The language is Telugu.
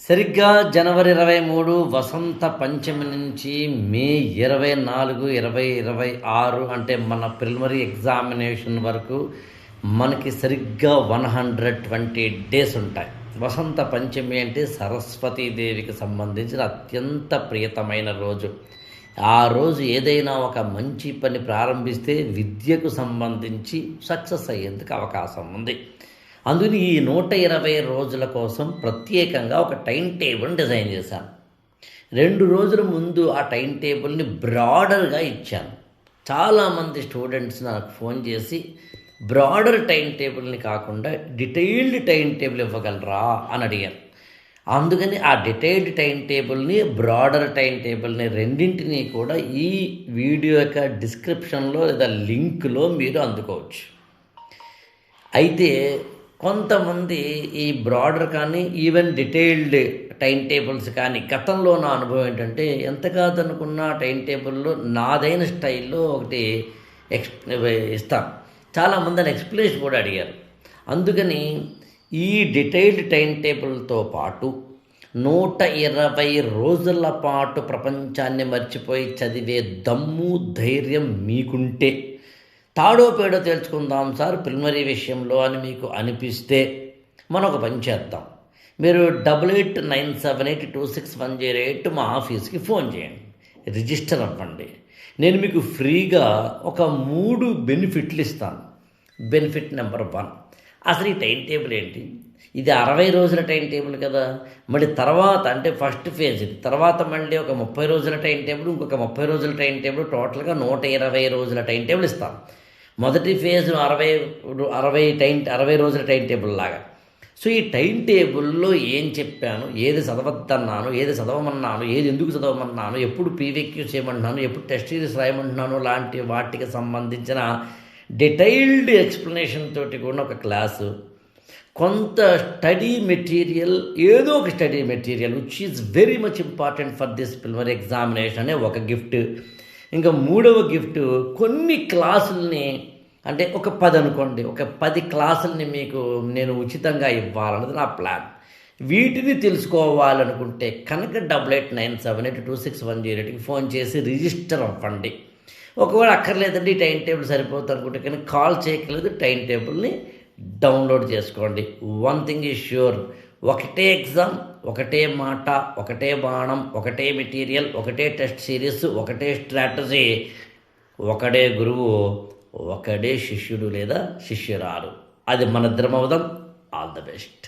సరిగ్గా జనవరి 23 వసంత పంచమి నుంచి మే 24, 2026 అంటే మన ప్రిలిమినరీ ఎగ్జామినేషన్ వరకు మనకి సరిగ్గా 120 డేస్ ఉంటాయి. వసంత పంచమి అంటే సరస్వతీదేవికి సంబంధించిన అత్యంత ప్రియతమైన రోజు. ఆ రోజు ఏదైనా ఒక మంచి పని ప్రారంభిస్తే విద్యకు సంబంధించి సక్సెస్ అయ్యేందుకు అవకాశం ఉంది. అందుకని ఈ 120 రోజుల కోసం ప్రత్యేకంగా ఒక టైం టేబుల్ని డిజైన్ చేశాను. 2 రోజుల ముందు ఆ టైం టేబుల్ని బ్రాడర్గా ఇచ్చాను. చాలామంది స్టూడెంట్స్ నాకు ఫోన్ చేసి బ్రాడర్ టైం టేబుల్ని కాకుండా డీటెయిల్డ్ టైం టేబుల్ ఇవ్వగలరా అని అడిగారు. అందుకని ఆ డీటెయిల్డ్ టైం టేబుల్ని, బ్రాడర్ టైం టేబుల్ని రెండింటినీ కూడా ఈ వీడియో యొక్క డిస్క్రిప్షన్లో లేదా లింక్లో మీరు అందుకోవచ్చు. అయితే కొంతమంది ఈ బ్రాడర్ కానీ ఈవెన్ డీటెయిల్డ్ టైం టేబుల్స్ కానీ గతంలో నా అనుభవం ఏంటంటే ఎంత కాదనుకున్న టైం టేబుల్లో నాదైన స్టైల్లో ఒకటి ఇస్తాను. చాలామంది అని ఎక్స్ప్లెనేషన్ కూడా అడిగారు. అందుకని ఈ డీటెయిల్డ్ టైం టేబుల్తో పాటు 120 రోజుల పాటు ప్రపంచాన్ని మర్చిపోయి చదివే దమ్ము ధైర్యం మీకుంటే, తాడో పేడో తేల్చుకుందాం సార్ ప్రిలిమినరీ విషయంలో అని మీకు అనిపిస్తే మనం ఒక పని చేద్దాం. మీరు 8897826108 మా ఆఫీస్కి ఫోన్ చేయండి, రిజిస్టర్ అవ్వండి. నేను మీకు ఫ్రీగా ఒక 3 బెనిఫిట్లు ఇస్తాను. బెనిఫిట్ నెంబర్ 1, అసలు ఈ టైం టేబుల్ ఏంటి? ఇది 60 రోజుల టైం టేబుల్ కదా. మళ్ళీ తర్వాత అంటే ఫస్ట్ ఫేజ్ ఇది, తర్వాత మళ్ళీ ఒక 30 రోజుల టైం టేబుల్, ఇంకొక 30 రోజుల టైం టేబుల్, టోటల్గా 120 రోజుల టైం టేబుల్ ఇస్తాను. మొదటి ఫేజ్ 60 రోజుల టైం టేబుల్ లాగా. సో ఈ టైం టేబుల్లో ఏం చెప్పాను, ఏది చదవద్దన్నాను, ఏది చదవమన్నాను, ఏది ఎందుకు చదవమన్నాను, ఎప్పుడు పీవీక్యూ చేయమంటున్నాను, ఎప్పుడు టెస్ట్ సిరీస్ రాయమంటున్నాను, లాంటి వాటికి సంబంధించిన డీటెయిల్డ్ ఎక్స్ప్లెనేషన్ తోటి కూడా ఒక క్లాసు, కొంత స్టడీ మెటీరియల్, ఏదో ఒక study material which is very much important for this preliminary examination అనే ఒక గిఫ్ట్. ఇంకా 3వ గిఫ్ట్ కొన్ని క్లాసుల్ని, అంటే ఒక 10 అనుకోండి, ఒక 10 క్లాసుల్ని మీకు నేను ఉచితంగా ఇవ్వాలన్నది నా ప్లాన్. వీటిని తెలుసుకోవాలనుకుంటే కనుక 8897826108కి ఫోన్ చేసి రిజిస్టర్ అవ్వండి. ఒకవేళ అక్కర్లేదండి టైం టేబుల్ సరిపోతుంది అనుకుంటే కానీ కాల్ చేయగలదు, టైం టేబుల్ని డౌన్లోడ్ చేసుకోండి. వన్ థింగ్ ఈజ్ ష్యూర్, ఒకటే ఎగ్జామ్, ఒకటే మాట, ఒకటే బాణం, ఒకటే మెటీరియల్, ఒకటే టెస్ట్ సిరీస్, ఒకటే స్ట్రాటజీ, ఒకడే గురువు, ఒకడే శిష్యుడు లేదా శిష్యురాలు. అది మన ఇద్దరం అవుదాం. All the best.